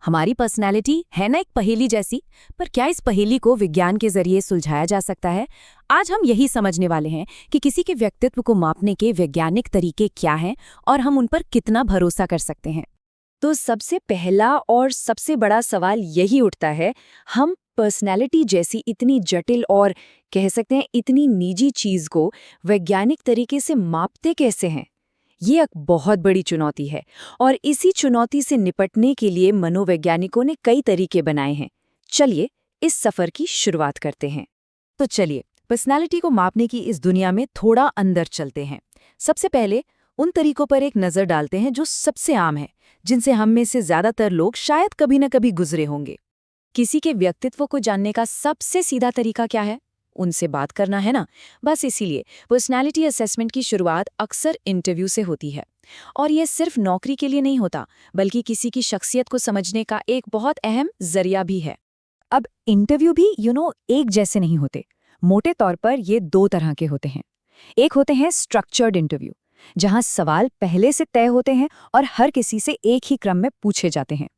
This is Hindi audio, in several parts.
हमारी पर्सनैलिटी है ना एक पहेली जैसी, पर क्या इस पहेली को विज्ञान के जरिए सुलझाया जा सकता है? आज हम यही समझने वाले हैं कि किसी के व्यक्तित्व को मापने के वैज्ञानिक तरीके क्या हैं और हम उन पर कितना भरोसा कर सकते हैं। तो सबसे पहला और सबसे बड़ा सवाल यही उठता है, हम पर्सनैलिटी जैसी इतनी जटिल और कह सकते हैं इतनी निजी चीज को वैज्ञानिक तरीके से मापते कैसे हैं? ये एक बहुत बड़ी चुनौती है और इसी चुनौती से निपटने के लिए मनोवैज्ञानिकों ने कई तरीके बनाए हैं। चलिए इस सफर की शुरुआत करते हैं। तो चलिए पर्सनैलिटी को मापने की इस दुनिया में थोड़ा अंदर चलते हैं। सबसे पहले उन तरीकों पर एक नज़र डालते हैं जो सबसे आम है, जिनसे हम में से ज़्यादातर लोग शायद कभी न कभी गुजरे होंगे। किसी के व्यक्तित्व को जानने का सबसे सीधा तरीका क्या है? उनसे बात करना, है ना? बस इसीलिए पर्सनैलिटी असेसमेंट की शुरुआत अक्सर इंटरव्यू से होती है। और ये सिर्फ नौकरी के लिए नहीं होता, बल्कि किसी की शख्सियत को समझने का एक बहुत अहम जरिया भी है। अब इंटरव्यू भी एक जैसे नहीं होते। मोटे तौर पर ये दो तरह के होते हैं। एक होते हैं स्ट्रक्चर्ड इंटरव्यू, जहां सवाल पहले से तय होते हैं और हर किसी से एक ही क्रम में पूछे जाते हैं।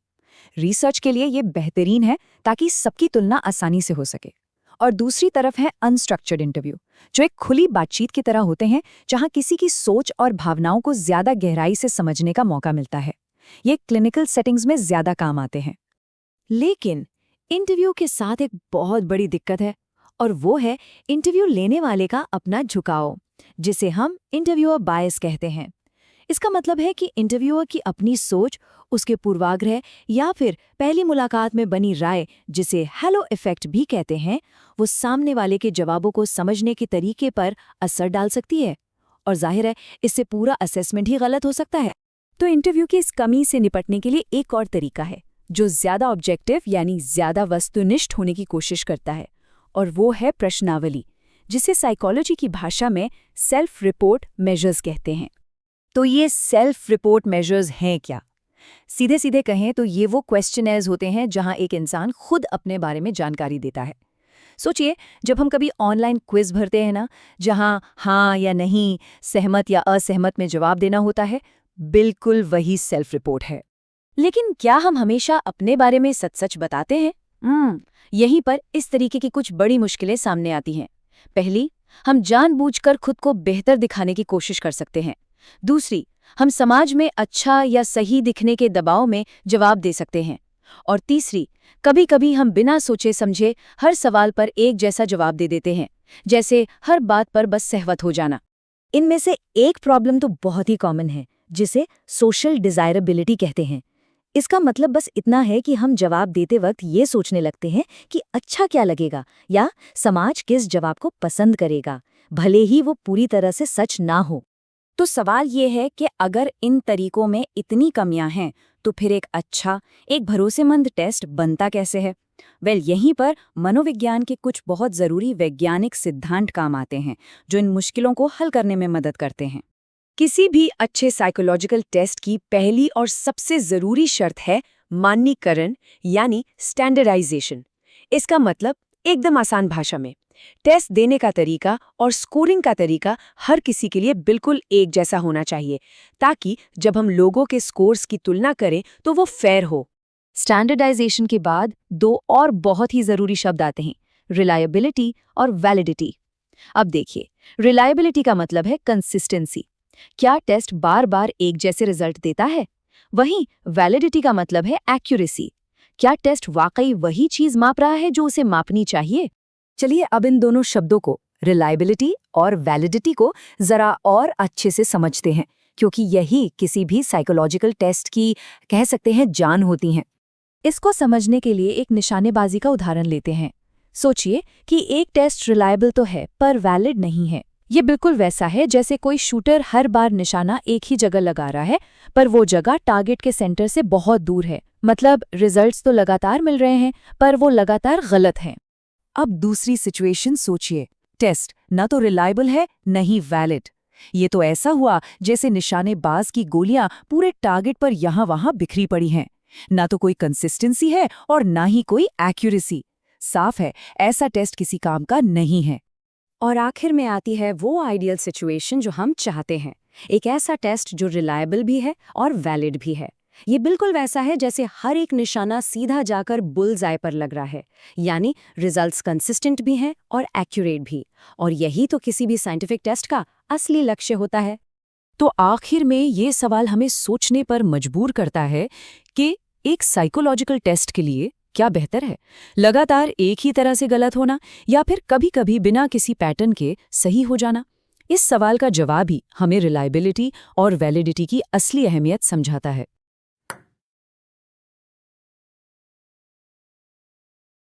रिसर्च के लिए ये बेहतरीन है ताकि सबकी तुलना आसानी से हो सके। और दूसरी तरफ है अनस्ट्रक्चर्ड इंटरव्यू, जो एक खुली बातचीत की तरह होते हैं, जहां किसी की सोच और भावनाओं को ज्यादा गहराई से समझने का मौका मिलता है। ये क्लिनिकल सेटिंग्स में ज्यादा काम आते हैं। लेकिन इंटरव्यू के साथ एक बहुत बड़ी दिक्कत है, और वो है इंटरव्यू लेने वाले का अपना झुकाव, जिसे हम इंटरव्यूअर बायस कहते हैं। इसका मतलब है कि इंटरव्यूअर की अपनी सोच, उसके पूर्वाग्रह या फिर पहली मुलाकात में बनी राय, जिसे हेलो इफेक्ट भी कहते हैं, वो सामने वाले के जवाबों को समझने के तरीके पर असर डाल सकती है। और जाहिर है, इससे पूरा असेसमेंट ही गलत हो सकता है। तो इंटरव्यू की इस कमी से निपटने के लिए एक और तरीका है, जो ज्यादा ऑब्जेक्टिव यानी ज्यादा वस्तुनिष्ठ होने की कोशिश करता है, और वो है प्रश्नावली, जिसे साइकोलॉजी की भाषा में सेल्फ रिपोर्ट मेजर्स कहते हैं। तो ये सेल्फ रिपोर्ट मेजर्स हैं क्या? सीधे सीधे कहें तो ये वो क्वेश्चनर्स होते हैं जहां एक इंसान खुद अपने बारे में जानकारी देता है। सोचिए, जब हम कभी ऑनलाइन क्विज भरते हैं ना, जहां हाँ या नहीं, सहमत या असहमत में जवाब देना होता है, बिल्कुल वही सेल्फ रिपोर्ट है। लेकिन क्या हम हमेशा अपने बारे में सच सच बताते हैं? यहीं पर इस तरीके की कुछ बड़ी मुश्किलें सामने आती हैं। पहली, हम जानबूझकर खुद को बेहतर दिखाने की कोशिश कर सकते हैं। दूसरी, हम समाज में अच्छा या सही दिखने के दबाव में जवाब दे सकते हैं। और तीसरी, कभी-कभी हम बिना सोचे समझे हर सवाल पर एक जैसा जवाब दे देते हैं, जैसे हर बात पर बस सहमत हो जाना। इनमें से एक प्रॉब्लम तो बहुत ही कॉमन है, जिसे सोशल डिजायरेबिलिटी कहते हैं। इसका मतलब बस इतना है कि हम जवाब देते वक्त ये सोचने लगते हैं कि अच्छा क्या लगेगा या समाज किस जवाब को पसंद करेगा, भले ही वो पूरी तरह से सच ना हो। तो सवाल ये है कि अगर इन तरीकों में इतनी कमियां हैं, तो फिर एक अच्छा, एक भरोसेमंद टेस्ट बनता कैसे है? यहीं पर मनोविज्ञान के कुछ बहुत ज़रूरी वैज्ञानिक सिद्धांत काम आते हैं, जो इन मुश्किलों को हल करने में मदद करते हैं। किसी भी अच्छे साइकोलॉजिकल टेस्ट की पहली और सबसे ज़रूरी शर्त है मानकीकरण, यानी स्टैंडर्डाइजेशन। इसका मतलब एकदम आसान भाषा में, टेस्ट देने का तरीका और स्कोरिंग का तरीका हर किसी के लिए बिल्कुल एक जैसा होना चाहिए, ताकि जब हम लोगों के स्कोर्स की तुलना करें तो वो फेयर हो। स्टैंडर्डाइजेशन के बाद दो और बहुत ही ज़रूरी शब्द आते हैं, रिलायबिलिटी और वैलिडिटी। अब देखिए, रिलायबिलिटी का मतलब है कंसिस्टेंसी, क्या टेस्ट बार बार एक जैसे रिजल्ट देता है? वहीं वैलिडिटी का मतलब है एक्यूरेसी, क्या टेस्ट वाकई वही चीज माप रहा है जो उसे मापनी चाहिए? चलिए अब इन दोनों शब्दों को, रिलायबिलिटी और वैलिडिटी को, जरा और अच्छे से समझते हैं, क्योंकि यही किसी भी साइकोलॉजिकल टेस्ट की, कह सकते हैं, जान होती हैं। इसको समझने के लिए एक निशानेबाजी का उदाहरण लेते हैं। सोचिए कि एक टेस्ट रिलायबल तो है पर वैलिड नहीं है। ये बिल्कुल वैसा है जैसे कोई शूटर हर बार निशाना एक ही जगह लगा रहा है, पर वो जगह टारगेट के सेंटर से बहुत दूर है। मतलब रिजल्ट्स तो लगातार मिल रहे हैं, पर वो लगातार गलत हैं। अब दूसरी सिचुएशन सोचिए, टेस्ट न तो रिलायबल है न ही वैलिड। ये तो ऐसा हुआ जैसे निशानेबाज की गोलियां पूरे टारगेट पर यहां वहां बिखरी पड़ी हैं। ना तो कोई कंसिस्टेंसी है और ना ही कोई एक्यूरेसी। साफ है, ऐसा टेस्ट किसी काम का नहीं है। और आखिर में आती है वो आइडियल सिचुएशन जो हम चाहते हैं, एक ऐसा टेस्ट जो रिलायबल भी है और वैलिड भी है। ये बिल्कुल वैसा है जैसे हर एक निशाना सीधा जाकर बुल्स आई पर लग रहा है, यानी रिजल्ट्स कंसिस्टेंट भी हैं और एक्यूरेट भी। और यही तो किसी भी साइंटिफिक टेस्ट का असली लक्ष्य होता है। तो आखिर में ये सवाल हमें सोचने पर मजबूर करता है कि एक साइकोलॉजिकल टेस्ट के लिए क्या बेहतर है, लगातार एक ही तरह से गलत होना या फिर कभी-कभी बिना किसी पैटर्न के सही हो जाना? इस सवाल का जवाब ही हमें रिलायबिलिटी और वैलिडिटी की असली अहमियत समझाता है।